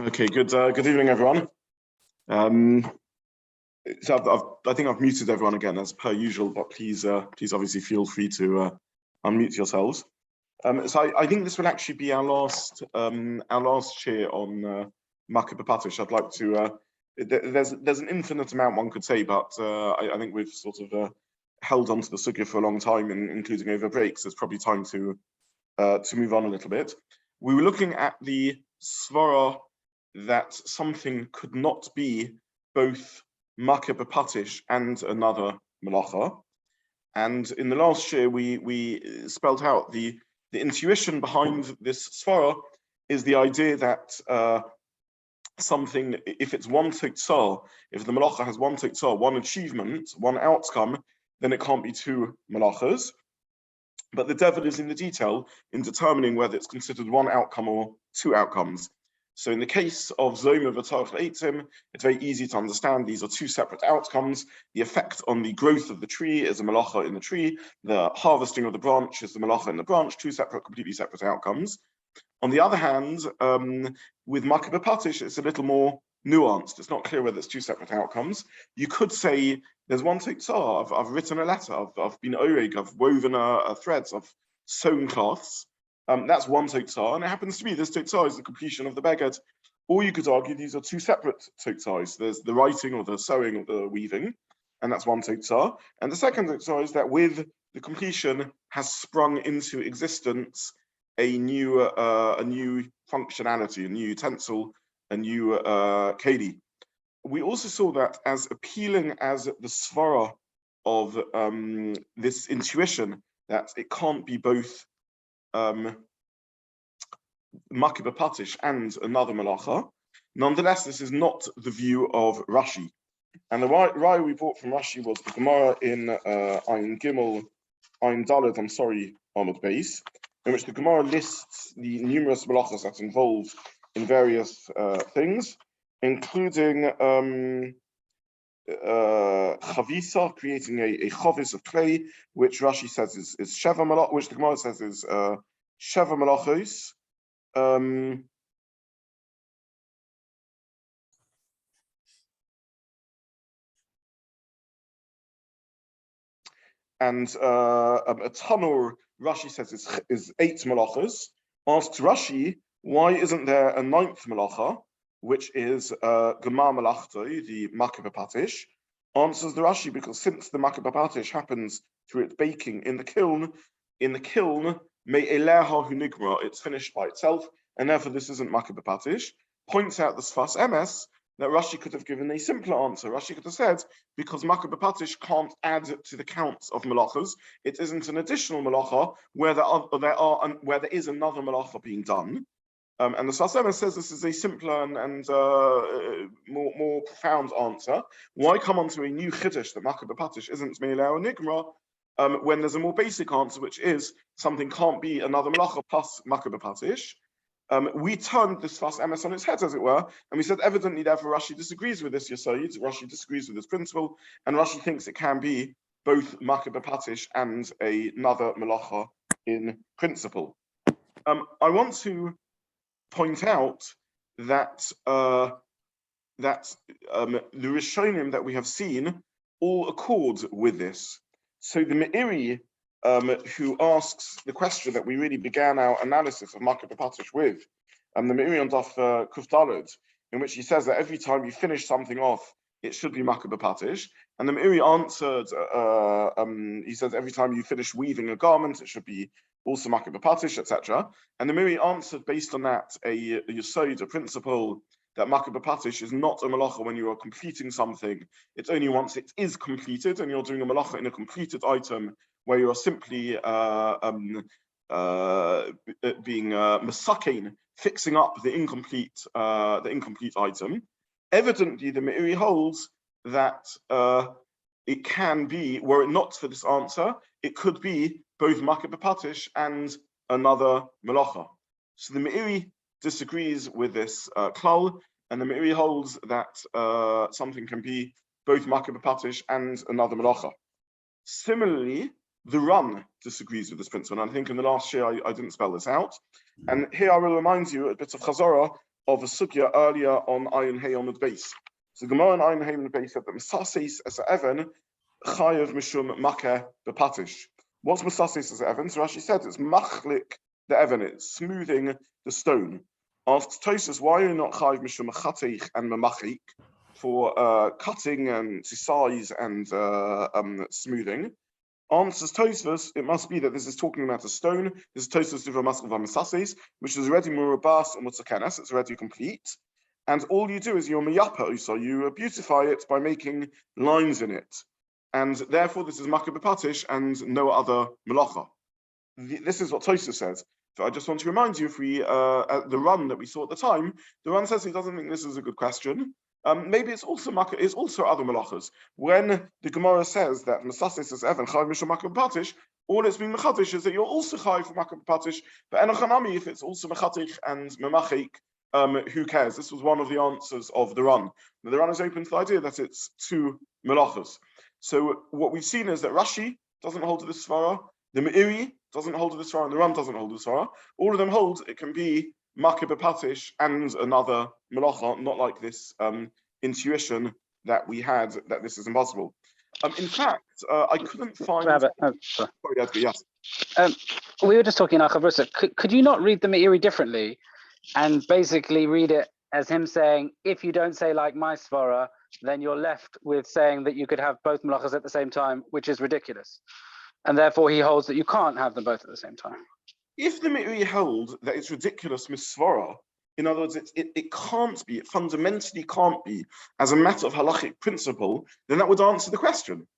Okay, good evening, everyone. So I think I've muted everyone again as per usual, but please obviously feel free to unmute yourselves. So I think this will actually be our last share on Makkeh BePatish. I'd like to. There's an infinite amount one could say, but I think we've sort of held on to the sugya for a long time, including over breaks. It's probably time to move on a little bit. We were looking at the svara that something could not be both Makkeh BePatish and another melacha. And in the last year, we spelled out the intuition behind this svara is the idea that something, if it's one teitzah, if the melacha has one teitzah, one achievement, one outcome, then it can't be two melachas. But the devil is in the detail in determining whether it's considered one outcome or two outcomes. So in the case of Zoma v'Tarach Leitzim, it's very easy to understand these are two separate outcomes. The effect on the growth of the tree is a melacha in the tree. The harvesting of the branch is the melacha in the branch, two separate, completely separate outcomes. On the other hand, with Makkeh BePatish, it's a little more nuanced. It's not clear whether it's two separate outcomes. You could say there's one teitzah, I've written a letter, I've been oreg, I've woven threads, I've sewn cloths. That's one teitzah, and it happens to be this teitzah is the completion of the beged. Or you could argue these are two separate teitzahs. There's the writing or the sewing or the weaving, and that's one teitzah. And the second teitzah is that with the completion has sprung into existence a new functionality, a new utensil, a new keli. We also saw that as appealing as the svara of this intuition that it can't be both Makkeh BePatish and another melacha. Nonetheless, this is not the view of Rashi. And the raya we brought from Rashi was the Gemara in Ein Gimel, Ein Daled, Amud Beis, in which the Gemara lists the numerous melachas that's involved in various things, including chavisa, creating a chavis of clay, which Rashi says is sheva melach, which the Gemara says is sheva melachos. And a tanur, Rashi says is 8 melachas. Asks Rashi, why isn't there a 9th melacha, which is Gemar Melachto, the Makkeh BePatish? Answers the Rashi, because since the Makkeh BePatish happens through its baking in the kiln me eleha hu nigma, it's finished by itself, and therefore this isn't Makkeh BePatish. Points out the Sfas Emes that Rashi could have given a simpler answer. Rashi could have said, because Makkeh BePatish can't add to the counts of melachas, it isn't an additional melacha where there is another melacha being done. And the Sfas Emes says this is a simpler and more profound answer. Why come on to a new chiddush that Makkeh BePatish isn't meileh or nigma when there's a more basic answer, which is something can't be another melacha plus Makkeh BePatish? We turned this Sfas Emes on its head, as it were, and we said evidently, therefore, Rashi disagrees with this Yesod, Rashi disagrees with this principle, and Rashi thinks it can be both Makkeh BePatish and another melacha in principle. I want to point out that the Rishonim that we have seen all accord with this. So the Meiri, who asks the question that we really began our analysis of Makkeh BePatish with, the Meiri on Daf Kuf Daled, in which he says that every time you finish something off, it should be Makkeh BePatish. And the Meiri answered, he says every time you finish weaving a garment, it should be also Makkeh BePatish, etc. And the Meiri answered based on that a yesod, a principle that Makkeh BePatish is not a melacha when you are completing something. It's only once it is completed and you're doing a melacha in a completed item where you are simply being masakein, fixing up the incomplete item. Evidently, the Meiri holds that it can be, were it not for this answer, it could be both Makkeh BePatish and another melacha. So the Meiri disagrees with this klal, and the Meiri holds that something can be both Makkeh BePatish and another melacha. Similarly, the Ran disagrees with this principle, and I think in the last year I didn't spell this out. And here I will remind you a bit of Chazorah of a sugya earlier on Ayin Hey on the base. So the Gemara on Ayin Hey on the base said that Masechet as Evan chayav mishum Makkeh BePatish. What's Masechet as Evan? So Rashi said it's machlik the Evan, it's smoothing the stone. Asks Tosfos, why are you not chayav mishum Chatich and Memachik for cutting and to size and smoothing? Answers Tosfos, it must be that this is talking about a stone. This is Tosfos Divrei Maskil V'Masases, which is already murabas and mutzakenes, it's already complete. And all you do is you're miyapa, so you beautify it by making lines in it. And therefore, this is Makkeh BePatish and no other melacha. This is what Tosfos says. So I just want to remind you, if we the run that we saw at the time, the run says he doesn't think this is a good question. Maybe it's also Makkeh, it's also other melachos. When the Gemara says that Masechet is Evan chayav mishum Makkeh BePatish, all it's being mechatish is that you're also chayav for Makkeh BePatish. But enochanami, if it's also mechatich and memachik, who cares? This was one of the answers of the run. Now, the run is open to the idea that it's two melachos. So what we've seen is that Rashi doesn't hold to this svara, the Meiri doesn't hold to this svara, and the run doesn't hold to this svara. All of them hold it can be Makkeh BePatish and another melacha, not like this intuition that we had that this is impossible. In fact, I couldn't find. Sorry. Yes. We were just talking in our Chavruta. Could you not read the Meiri differently, and basically read it as him saying, if you don't say like my svara, then you're left with saying that you could have both melachas at the same time, which is ridiculous, and therefore he holds that you can't have them both at the same time. If the Meiri held that it's ridiculous misvara, in other words, it can't be, it fundamentally can't be, as a matter of halachic principle, then that would answer the question.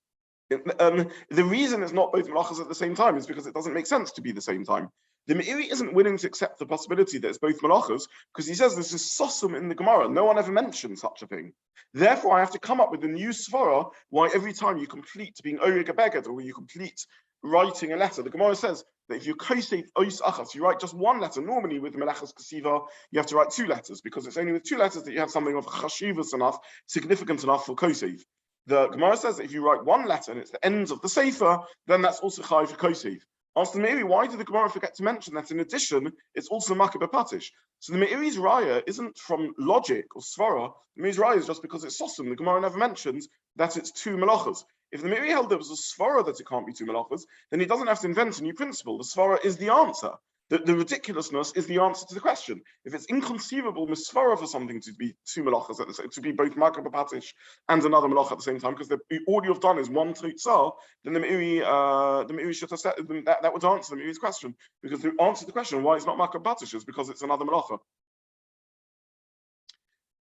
The reason it's not both melachas at the same time is because it doesn't make sense to be the same time. The Meiri isn't willing to accept the possibility that it's both melachas because he says this is sosum in the Gemara. No one ever mentioned such a thing. Therefore, I have to come up with a new svara why every time you complete being orig a beged, or you complete writing a letter, the Gemara says that if you kosef ois achas, you write just one letter. Normally with melachas kasiva, you have to write two letters because it's only with two letters that you have something of chashivus enough, significant enough for kosef. The Gemara says that if you write one letter and it's the ends of the sefer, then that's also chayiv for kosef. Ask the Meiri, why did the Gemara forget to mention that in addition, it's also Makkeh BePatish? So the Meiri's raya isn't from logic or svara. The Meiri's raya is just because it's sosum. The Gemara never mentions that it's two melachas. If the Meiri held there was a svara that it can't be two melachas, then he doesn't have to invent a new principle. The svara is the answer. The ridiculousness is the answer to the question. If it's inconceivable misvara for something to be two melachas at the same, to be both Makkeh BePatish and another melacha at the same time, because all you've done is one tzitzah, then the Meiri should have said that would answer the Meiri's question, because the answer to the question why it's not Makkeh BePatish is because it's another melacha.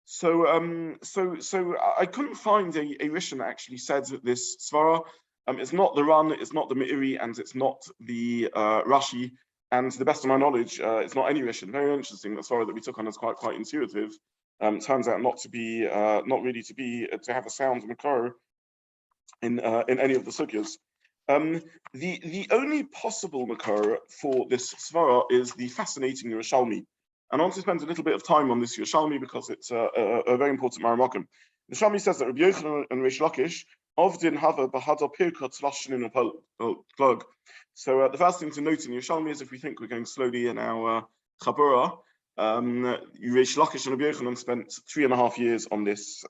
So I couldn't find a Rishon that actually said this svara. It's not the Ran, it's not the Meiri, and it's not the Rashi. And to the best of my knowledge, it's not any Rishon. Very interesting. The svara that we took on is quite intuitive. Turns out not really to have a sound makor in any of the sugyas. The only possible makor for this svara is the fascinating Yerushalmi. And I want to spend a little bit of time on this Yerushalmi because it's a very important Maramakim. The Yerushalmi says that Rabbi Yochanan and Reish Lakish often have a bahada pirkot lashin in a plug. So the first thing to note in Yerushalmi is if we think we're going slowly in our chaburah, Reish Lakish and Rabbi Yochanan spent 3.5 years on this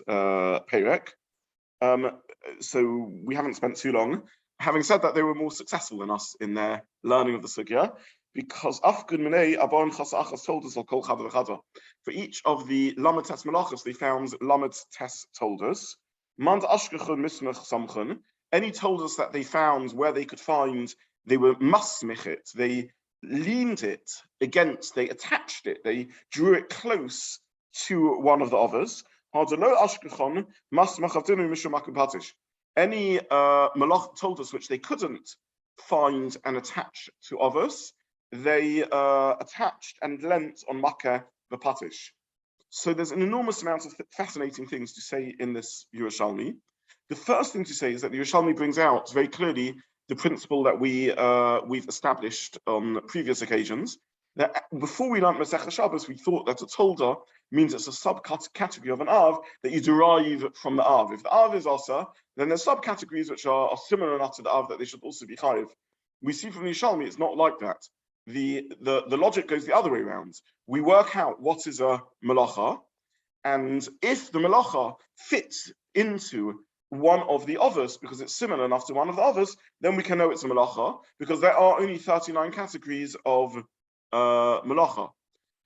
perek. So we haven't spent too long. Having said that, they were more successful than us in their learning of the sugya, because Afgun Minei Abon Chasachas told us Kol Chada Chada. For each of the Lamed Tes Melachos, they found Lamed Tes told us. Mand Ashkechun Mismech Samchun. Any told us that they found where they could find, they were masmichet, they leaned it against, they attached it, they drew it close to one of the others. Any malach told us which they couldn't find and attach to others, they attached and lent on Makkeh BePatish. So there's an enormous amount of fascinating things to say in this Yerushalmi. The first thing to say is that the Yerushalmi brings out very clearly the principle that we've established on previous occasions, that before we learned Masechet Shabbat, we thought that a tolda means it's a subcategory of an av that you derive from the av. If the av is asa, then there's subcategories which are similar enough to the av that they should also be chayiv. We see from the Yerushalmi it's not like that. the logic goes the other way around. We work out what is a melacha, and if the melacha fits into one of the others, because it's similar enough to one of the others, then we can know it's a melacha, because there are only 39 categories of melacha.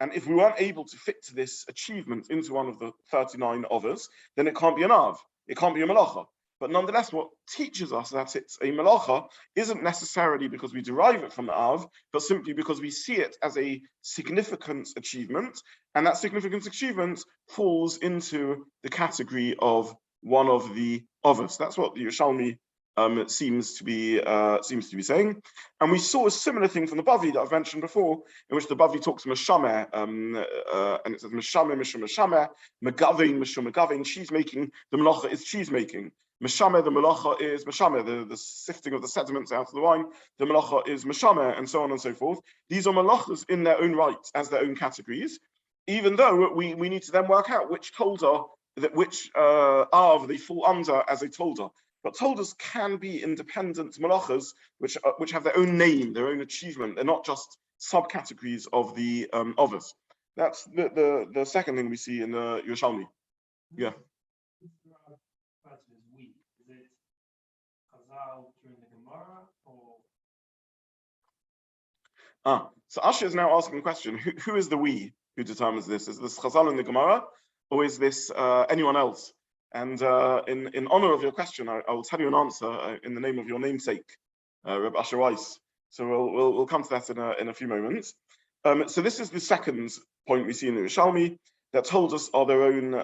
And if we weren't able to fit this achievement into one of the 39 others, then it can't be an av, it can't be a melacha. But nonetheless, what teaches us that it's a melacha isn't necessarily because we derive it from the av, but simply because we see it as a significant achievement, and that significant achievement falls into the category of one of the others. That's what the Yerushalmi seems to be saying. And we saw a similar thing from the Bavi that I've mentioned before, in which the Bavi talks Meshameh, and it says Meshameh, Mishum Meshameh, Megavein, Mishum Megavein, cheese making, the melacha is cheese making. Meshameh, the melacha is Meshameh, the sifting of the sediments out of the wine, the melacha is Meshameh, and so on and so forth. These are melachas in their own right, as their own categories, even though we need to then work out which tolda, which av they fall under as a tolda. But toldas can be independent melachas, which have their own name, their own achievement. They're not just subcategories of the others. That's the second thing we see in the Yerushalmi. Yeah. Is it Chazal during the Gemara or? So Asher is now asking the question: who is the we who determines this? Is this Chazal in the Gemara, or is this anyone else? And in honor of your question, I will tell you an answer in the name of your namesake, Rabbi Asher Weiss. So we'll come to that in a few moments. So this is the second point we see in the Yerushalmi that told us are their own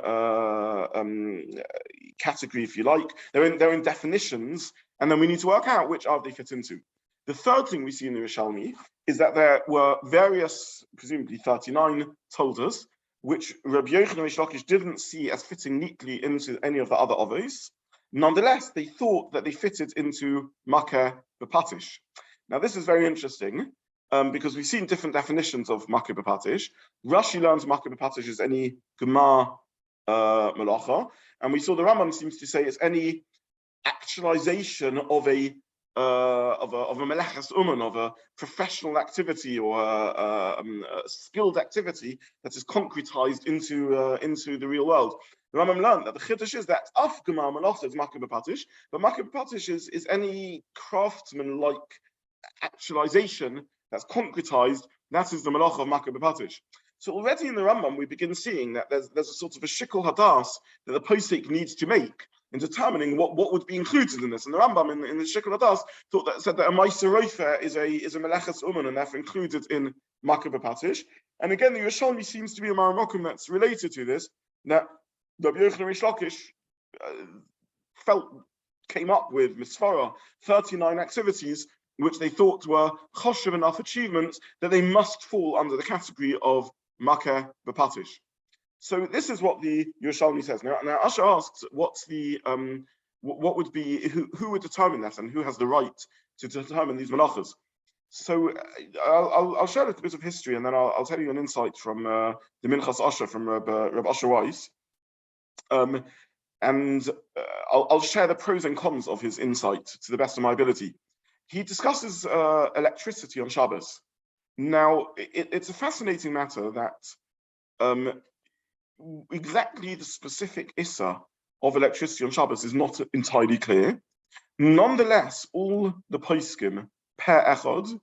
category, if you like, their own definitions, and then we need to work out which av they fit into. The third thing we see in the Yerushalmi is that there were various, presumably 39 toldas, which Rabbi Yochanan Reish Lakish didn't see as fitting neatly into any of the other avos. Nonetheless, they thought that they fitted into Makkeh BePatish. Now, this is very interesting because we've seen different definitions of Makkeh BePatish. Rashi learns Makkeh BePatish is any Gemara melacha, and we saw the Rambam seems to say it's any actualization of a meleches uman, of a professional activity or a skilled activity that is concretized into the real world. The Rambam learned that the chiddush is that af gemar melacha is Makkeh BePatish, but Makkeh BePatish is any craftsman-like actualization that's concretized. That is the melacha of Makkeh BePatish. So already in the Rambam we begin seeing that there's a sort of a shikul hadas that the posek needs to make in determining what would be included in this. And the Rambam in the Shikul Hadas said that a Ma'aser Rofer is a meleches uman and therefore included in Makkeh BePatish. And again, the Yerushalmi seems to be a Maramokum that's related to this, that Rabbi Yochanan Reish Lakish came up with Misfara 39 activities which they thought were choshev enough achievements that they must fall under the category of Makkeh BePatish. So this is what the Yerushalmi says. Now Asher asks, what's the what would be who would determine that and who has the right to determine these melachas? So I'll share a little bit of history and then I'll tell you an insight from the Minchas Asher from Rabbi Asher Weiss, and I'll share the pros and cons of his insight to the best of my ability. He discusses electricity on Shabbos. Now it's a fascinating matter that exactly the specific issa of electricity on Shabbos is not entirely clear. Nonetheless, all the poskim per echad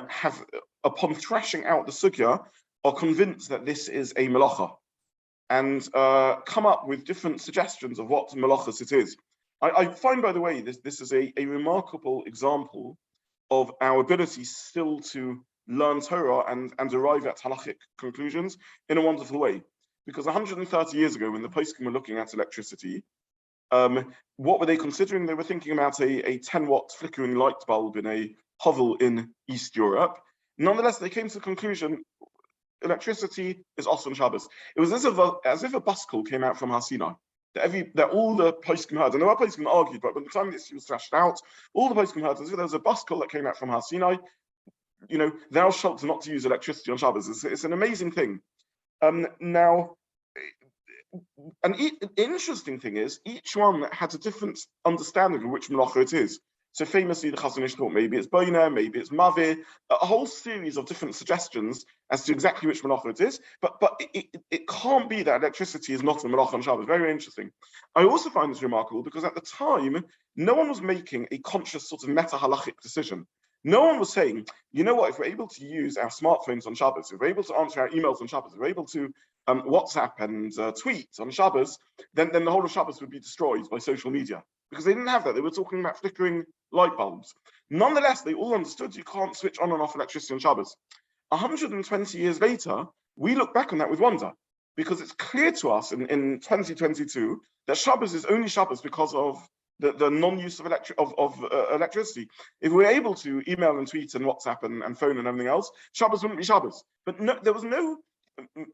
have, upon thrashing out the sugya, are convinced that this is a melacha and come up with different suggestions of what melachas it is. I find, by the way, this is a remarkable example of our ability still to learn Torah and arrive at halachic conclusions in a wonderful way. Because 130 years ago, when the poskim were looking at electricity, what were they considering? They were thinking about a 10-watt flickering light bulb in a hovel in East Europe. Nonetheless, they came to the conclusion electricity is also on Shabbos. It was as if a bus call came out from Har Sinai. That all the poskim heard, and there were poskim argued, but by the time this was thrashed out, all the poskim heard as if there was a bus call that came out from Har Sinai. Thou shalt not to use electricity on Shabbos. It's an amazing thing. Now, an interesting thing is each one had a different understanding of which melacha it is. So famously, the Chazon Ish thought maybe it's boiner, maybe it's mavir, a whole series of different suggestions as to exactly which malacha it is. But it can't be that electricity is not a malacha on Shabbos. Very, very interesting. I also find this remarkable because at the time, no one was making a conscious sort of meta-halachic decision. No one was saying, you know what, if we're able to use our smartphones on Shabbos, if we're able to answer our emails on Shabbos, if we're able to WhatsApp and tweet on Shabbos, then the whole of Shabbos would be destroyed by social media. Because they didn't have that. They were talking about flickering light bulbs. Nonetheless, they all understood you can't switch on and off electricity on Shabbos. 120 years later, we look back on that with wonder, because it's clear to us in 2022 that Shabbos is only Shabbos because of the non-use of electricity. If we were able to email and tweet and WhatsApp and phone and everything else, Shabbos wouldn't be Shabbos. But no, there was no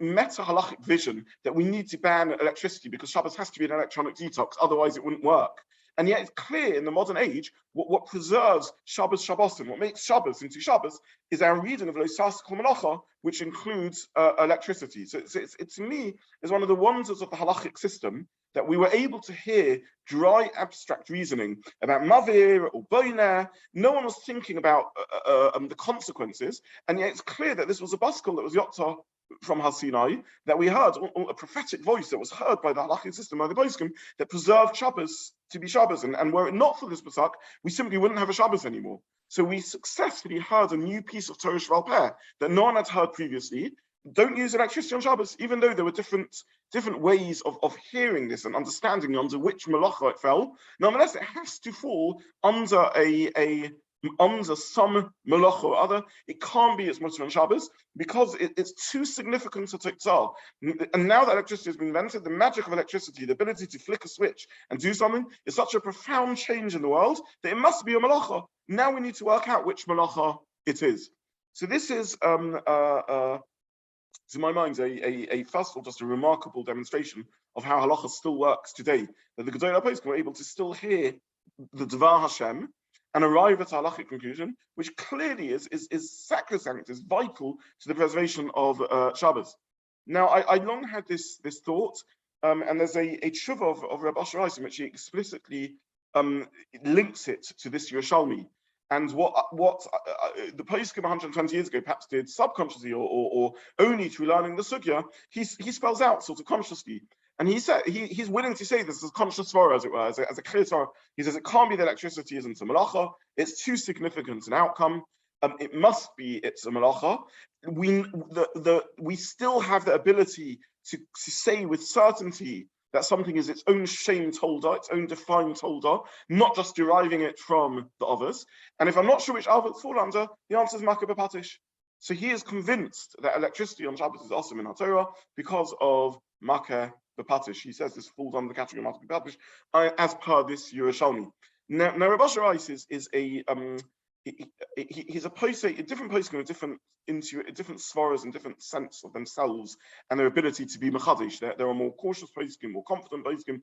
meta-halachic vision that we need to ban electricity because Shabbos has to be an electronic detox, otherwise it wouldn't work. And yet it's clear in the modern age, what preserves Shabbos Shabbosim, what makes Shabbos into Shabbos, is our reading of Lo Sas Kol Melacha, which includes electricity. So it to me is one of the wonders of the halachic system that we were able to hear dry, abstract reasoning about mavir or boiner. No one was thinking about the consequences, and yet it's clear that this was a baskel that was Yotzah from Har Sinai, that we heard a prophetic voice that was heard by the halachic system, by the poskim, that preserved Shabbos to be Shabbos. And were it not for this pasuk, we simply wouldn't have a Shabbos anymore. So we successfully heard a new piece of Torah Shval Peh that no one had heard previously. Don't use electricity on Shabbos, even though there were different ways of hearing this and understanding under which malacha it fell. Nonetheless, it has to fall under under some melachot or other. It can't be as much on Shabbos because it's too significant to Tiktzal. And now that electricity has been invented, the magic of electricity, the ability to flick a switch and do something, is such a profound change in the world that it must be a melacha. Now we need to work out which melacha it is. So this is, to my mind, first of all, just a remarkable demonstration of how halacha still works today. That the Gedolei HaPoskim were able to still hear the Dvar Hashem and arrive at a halachic conclusion, which clearly is sacrosanct, is vital to the preservation of Shabbos. Now, I long had this thought, and there's a tshuva of Rabbi Zobin in which he explicitly links it to this Yerushalmi. And what the poskim 120 years ago perhaps did subconsciously or only through learning the sugya, he spells out sort of consciously. And he said he's willing to say this as conscious svara, as it were, as a clear svara. He says it can't be that electricity isn't a melacha. It's too significant an outcome. It must be it's a melacha. We still have the ability to say with certainty that something is its own shame tolda, its own defined tolda, not just deriving it from the others. And if I'm not sure which others fall under, the answer is Makkeh BePatish. So he is convinced that electricity on Shabbos is awesome in HaTorah because of Makkeh BePatish. He says this falls under the category of Makkeh BePatish as per this Yerushalmi. Now Rabbi Zobin is he's a different poskim with different svaras and different sense of themselves and their ability to be mechadish. There are more cautious poskim, more confident poskim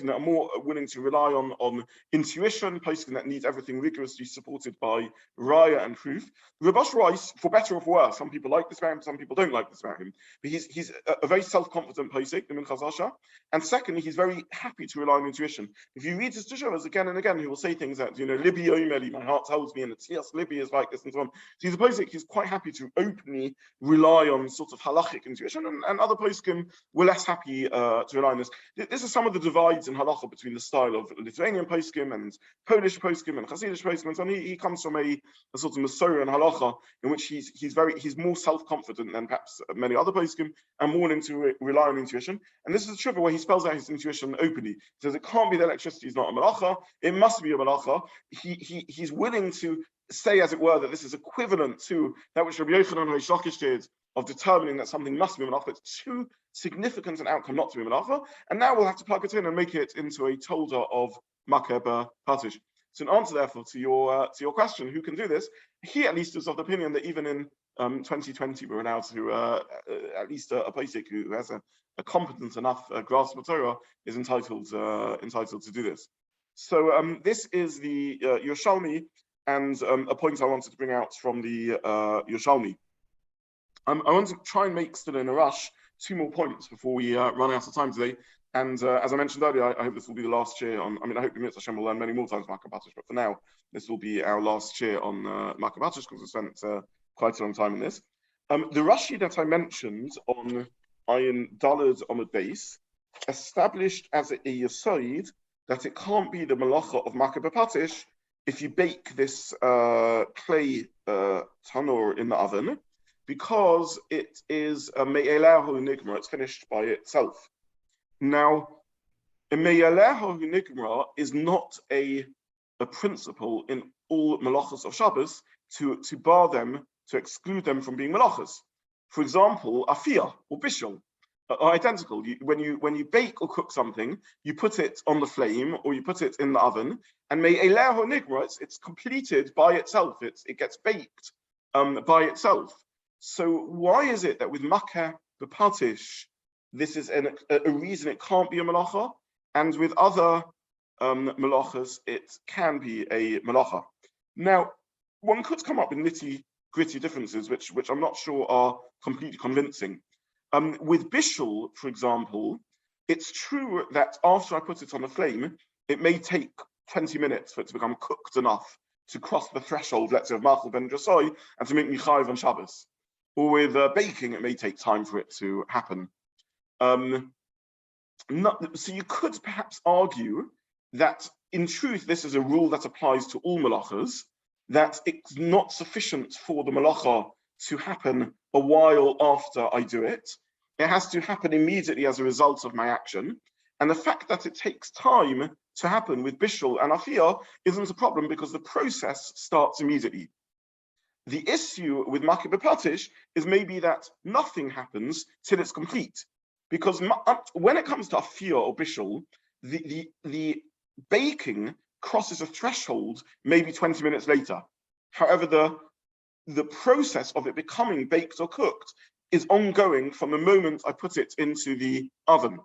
that are more willing to rely on intuition, poskim that needs everything rigorously supported by raya and proof. Rabbi Zobin, for better or for worse, some people like this about him, some people don't like this about him, but he's a very self-confident posik, the Minchas Asher, and secondly, he's very happy to rely on intuition. If you read his teshuvos again and again, he will say things that, Libi Omeli, my heart tells me, and yes, Libby is like this and so on. So he's a posik, he's quite happy to openly rely on sort of halachic intuition, and other poskim were less happy to rely on this. This is some of the divides in halacha between the style of Lithuanian poskim and Polish poskim and Hasidic poskim and so on. He comes from a sort of Masorah and halacha in which he's more self-confident than perhaps many other poskim and more willing to rely on intuition. And this is a tshuva where he spells out his intuition openly. He says it can't be that electricity is not a melacha, it must be a melacha. He's willing to say, as it were, that this is equivalent to that which Rabbi Yochanan Reish Lakish did of determining that something must be melacha. It's too significant an outcome not to be melacha, and now we'll have to plug it in and make it into a tolda of Makkeh BePatish. So in answer, therefore, to your question, who can do this? He at least is of the opinion that even in 2020 we're allowed to at least a posik who has a competent enough grasp of Torah is entitled to do this. So this is the Yerushalmi. And a point I wanted to bring out from the Yerushalmi. I want to try and make, still in a rush, two more points before we run out of time today. And as I mentioned earlier, I hope this will be the last share on. I mean, I hope Mitzvah Hashem will learn many more times Makkeh BePatish, but for now, this will be our last share on Makkeh BePatish because we spent quite a long time in this. The Rashi that I mentioned on Ayin Daled Amud Beis established as a yesod that it can't be the melachot of Makkeh BePatish if you bake this clay tanur in the oven, because it is a me'elahu nigma, it's finished by itself. Now, a me'elahu nigma is not a principle in all melachos of Shabbos to bar them, to exclude them from being melachos. For example, afiyah or bishul are identical. When you bake or cook something, you put it on the flame or you put it in the oven, and me'elahu nigma, it's completed by itself. It gets baked by itself. So why is it that with Makkeh BePatish, this is a reason it can't be a melacha, and with other melachas, it can be a melacha? Now, one could come up with nitty-gritty differences, which I'm not sure are completely convincing. With bishul, for example, it's true that after I put it on the flame, it may take 20 minutes for it to become cooked enough to cross the threshold, let's say, of Machal ben Jasoi, and to make me chayiv on Shabbos. Or with baking, it may take time for it to happen. So you could perhaps argue that, in truth, this is a rule that applies to all melachas, that it's not sufficient for the melacha to happen a while after I do it. It has to happen immediately as a result of my action. And the fact that it takes time to happen with bishul and afiyah isn't a problem because the process starts immediately. The issue with Makkeh BePatish is maybe that nothing happens till it's complete. Because when it comes to afiyah or bishul, the baking crosses a threshold maybe 20 minutes later. However, the process of it becoming baked or cooked is ongoing from the moment I put it into the oven.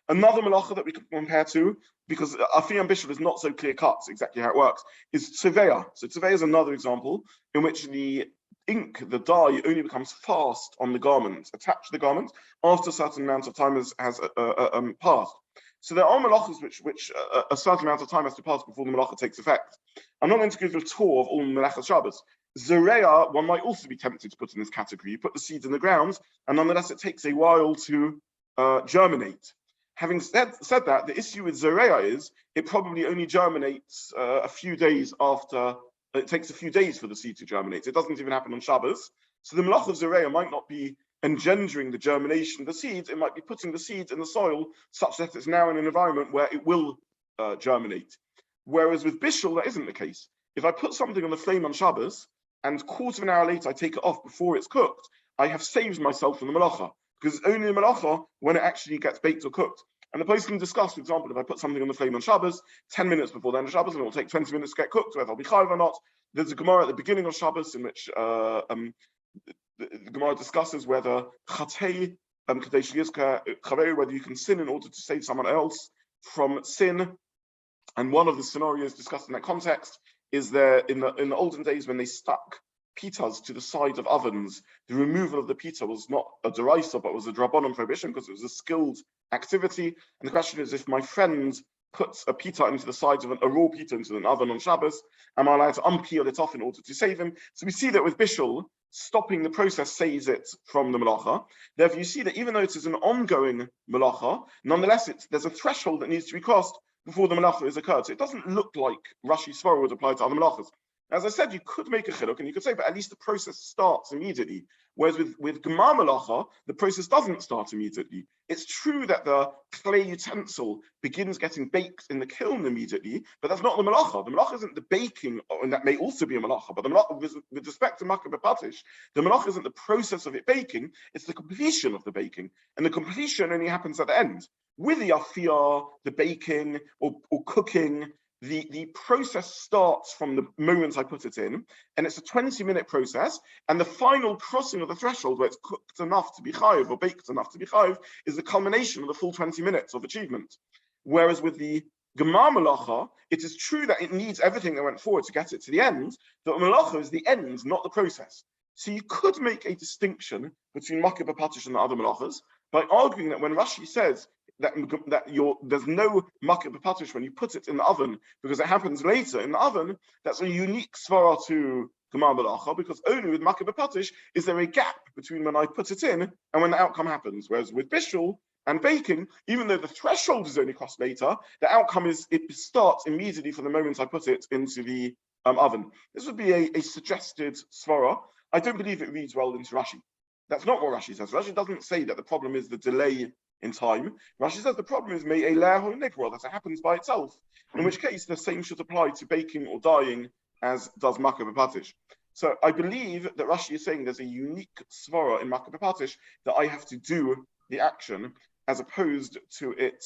Another melacha that we can compare to, because afiyah and bishul is not so clear cut exactly how it works, is tzeveya. So tzeveya is another example in which the ink, the dye, only becomes fast on the garment, attached to the garment, after a certain amount of time has passed. So there are melachas which a certain amount of time has to pass before the melacha takes effect. I'm not going to give you a tour of all melachas Shabbos. Zereya, one might also be tempted to put in this category. You put the seeds in the ground, and nonetheless it takes a while to germinate. Having said that, the issue with Zereya is it probably only germinates a few days after. It takes a few days for the seed to germinate. It doesn't even happen on Shabbos. So the melach of Zereya might not be engendering the germination of the seeds. It might be putting the seeds in the soil such that it's now in an environment where it will germinate. Whereas with bishul, that isn't the case. If I put something on the flame on Shabbos and a quarter of an hour later I take it off before it's cooked, I have saved myself from the melacha, because it's only the melacha when it actually gets baked or cooked. And the place can discuss, for example, if I put something on the flame on Shabbos, 10 minutes before the end of Shabbos, and it will take 20 minutes to get cooked, whether I'll be chayiv or not. There's a Gemara at the beginning of Shabbos in which the Gemara discusses whether chatei, whether you can sin in order to save someone else from sin. And one of the scenarios discussed in that context is there in the olden days when they stuck pitas to the side of ovens, the removal of the pita was not a deraisa, but was a drabonon prohibition because it was a skilled activity. And the question is, if my friend puts a pita into the sides of a raw pita into an oven on Shabbos, am I allowed to unpeel it off in order to save him? So we see that with bishul, stopping the process saves it from the melacha. Therefore, you see that even though it is an ongoing melacha, nonetheless, there's a threshold that needs to be crossed before the melacha is occurred. So it doesn't look like Rashi Svara would apply to other melachas. As I said, you could make a chiluk, and you could say, but at least the process starts immediately. Whereas with Gemar melacha, the process doesn't start immediately. It's true that the clay utensil begins getting baked in the kiln immediately, but that's not the melacha. The melacha isn't the baking, and that may also be a melacha, but the melacha, with respect to Makkeh BePatish, the melacha isn't the process of it baking, it's the completion of the baking. And the completion only happens at the end. With the afiyah, the baking, or cooking, the process starts from the moment I put it in, and it's a 20-minute process, and the final crossing of the threshold where it's cooked enough to be chayiv or baked enough to be chayiv is the culmination of the full 20 minutes of achievement. Whereas with the Gemar melacha, it is true that it needs everything that went forward to get it to the end. The melacha is the end, not the process. So you could make a distinction between Makkeh BePatish and the other melachas by arguing that when Rashi says there's no Makkeh BePatish when you put it in the oven, because it happens later in the oven. That's a unique svara to Gemara Melacha, because only with Makkeh BePatish is there a gap between when I put it in and when the outcome happens. Whereas with bishul and baking, even though the threshold is only crossed later, the outcome it starts immediately from the moment I put it into the oven. This would be a suggested svara. I don't believe it reads well into Rashi. That's not what Rashi says. Rashi doesn't say that the problem is the delay in time. Rashi says the problem is that it happens by itself, in which case the same should apply to baking or dyeing as does Makkeh BePatish. So I believe that Rashi is saying there's a unique svara in Makkeh BePatish that I have to do the action as opposed to it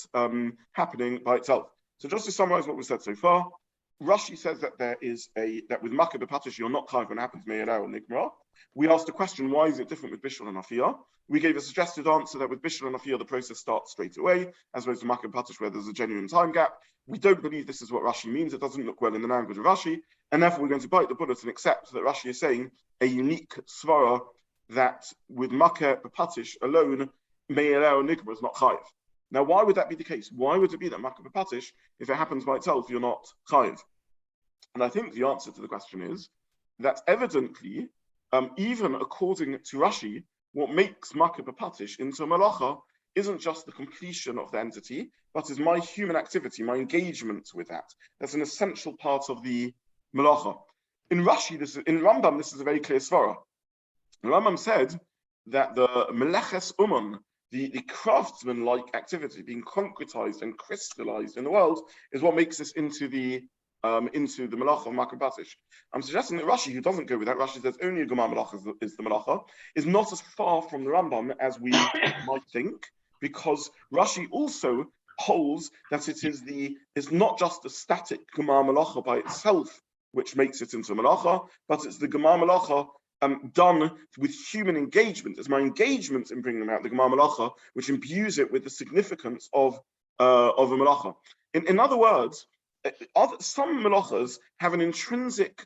happening by itself. So just to summarize what we've said so far, Rashi says that that with Makkeh BePatish you're not chayav when it happens me'eleh or nigmar. We asked the question, why is it different with bishul and afiyah? We gave a suggested answer that with bishul and afiyah the process starts straight away, as opposed to Makkeh BePatish where there's a genuine time gap. We don't believe this is what Rashi means. It doesn't look well in the language of Rashi, and therefore we're going to bite the bullet and accept that Rashi is saying a unique svara that with Makkeh BePatish alone, me'eleh or nigmar is not chayav. Now, why would that be the case? Why would it be that Makkeh BePatish, if it happens by itself, you're not chayav? And I think the answer to the question is that evidently, even according to Rashi, what makes Makkeh BePatish into a melacha isn't just the completion of the entity, but is my human activity, my engagement with that. That's an essential part of the melacha. In Rashi, in Rambam, this is a very clear svara. Rambam said that the meleches uman, the craftsman-like activity being concretized and crystallized in the world, is what makes this into the melacha of Makkeh BePatish. I'm suggesting that Rashi, who doesn't go with that, Rashi says only a Gemara melacha is the melacha, is not as far from the Rambam as we might think, because Rashi also holds that it's not just a static Gemara melacha by itself which makes it into a melacha, but it's the Gemara melacha done with human engagement. It's my engagement in bringing about the Gemara melacha which imbues it with the significance of a melacha. In other words, some melachas have an intrinsic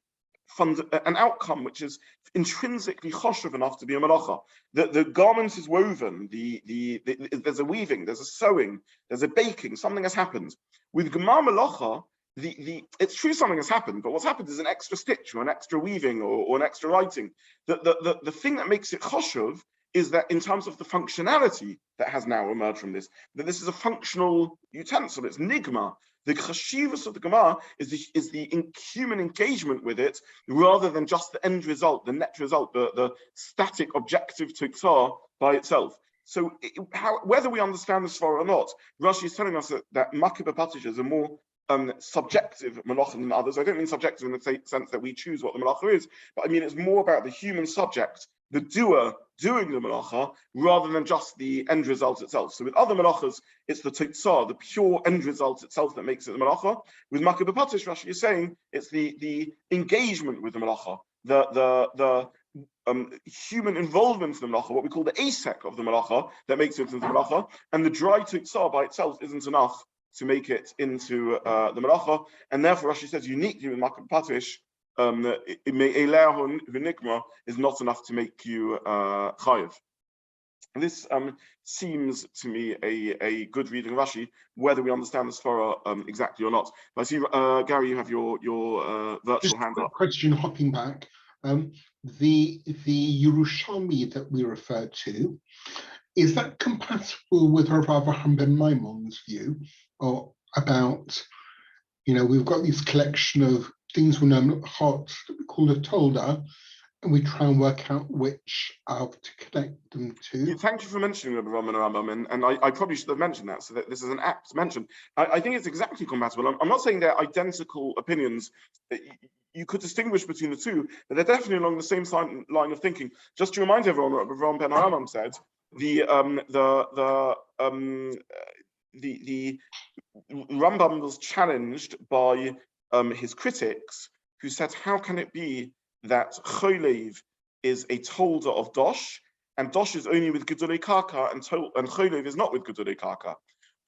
an outcome which is intrinsically choshev enough to be a melacha. The garment is woven, there's a weaving, there's a sewing, there's a baking, something has happened. With Gemara melacha, it's true something has happened, but what's happened is an extra stitch or an extra weaving or an extra writing. The thing that makes it choshev is that in terms of the functionality that has now emerged from this, that this is a functional utensil, it's nigma. The chashivus of the Gemara is the human engagement with it, rather than just the end result, the net result, the static objective tiksar by itself. So whether we understand this svara or not, Rashi is telling us that Makkeh BePatish is a more subjective melacha than others. I don't mean subjective in the sense that we choose what the melacha is, but I mean it's more about the human subject, the doer doing the melacha, rather than just the end result itself. So with other melachas, it's the tiksar, the pure end result itself that makes it the melacha. With Makkeh BePatish, Rashi is saying it's the engagement with the melacha, the human involvement in the melacha, what we call the asek of the melacha, that makes it into the melacha, and the dry tiksar by itself isn't enough to make it into the melacha, and therefore Rashi says uniquely with Makkeh BePatish, is not enough to make you chayav. This seems to me a good reading of Rashi, whether we understand the svara exactly or not. But I see, Gary, you have your virtual hand up. Question hopping back. The Yerushalmi that we referred to, is that compatible with Rav Avraham ben Maimon's view, or about, we've got this collection of things we know hot that we call a tolda, and we try and work out which to connect them to. Yeah, thank you for mentioning Rabbi Zobin and Rambam, and I probably should have mentioned that, so that this is an apt mention. I think it's exactly compatible. I'm not saying they're identical opinions. You could distinguish between the two, but they're definitely along the same line of thinking. Just to remind everyone, what Rabbi ben Rambam said, the Rambam was challenged by his critics, who said, how can it be that cholev is a tolda of dosh, and dosh is only with gedolei karka, and cholev is not with gedolei karka?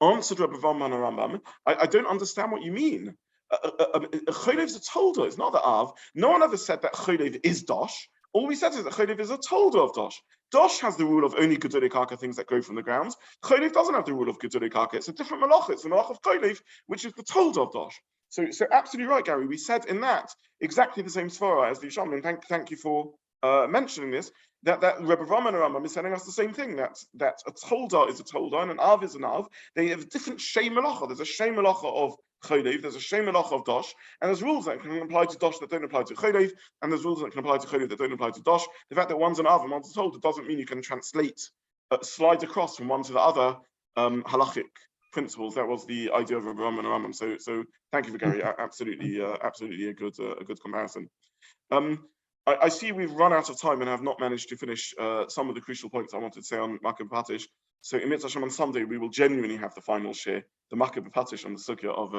Answered Rabbi Zobin and Rambam, I don't understand what you mean. Cholev is a tolda, it's not the av. No one ever said that cholev is dosh. All we said is that cholev is a tolda of dosh. Dosh has the rule of only gedolei karka, things that grow from the ground. Cholev doesn't have the rule of gedolei karka. It's a different melachot. It's the melachot of cholev, which is the told of Dosh. So absolutely right, Gary. We said in that exactly the same svara as the Yishamin. Thank you for mentioning this. That Rabbi Zobin and Rambam is telling us the same thing. That a tolda is a tolda and an av is an av. They have different shay melacha. There's a shay melacha of cholev. There's a shay melacha of dosh, and there's rules that can apply to dosh that don't apply to cholev, and there's rules that can apply to cholev that don't apply to dosh. The fact that one's an av and one's a tolda doesn't mean you can translate, slide across from one to the other halachic principles. That was the idea of Rabbi Zobin and Rambam. So thank you for Gary. Absolutely a good comparison. I see we've run out of time and have not managed to finish some of the crucial points I wanted to say on Makkeh BePatish. So in Mitzvah Hashem on Sunday, we will genuinely have the final share, the Makkeh BePatish on the sugya of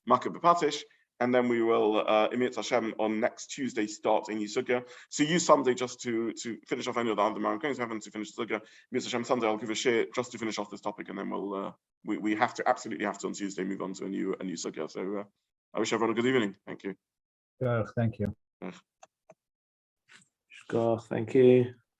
Makkeh BePatish, and then we will, in Mitzvah Hashem on next Tuesday, start a new sugya. So use Sunday just to finish off any of the other Americans having to finish the sugya. Mitzvah Hashem Sunday, I'll give a share just to finish off this topic, and then we'll we absolutely have to on Tuesday move on to a new sugya. So I wish everyone a good evening. Thank you. Thank you. Thank you.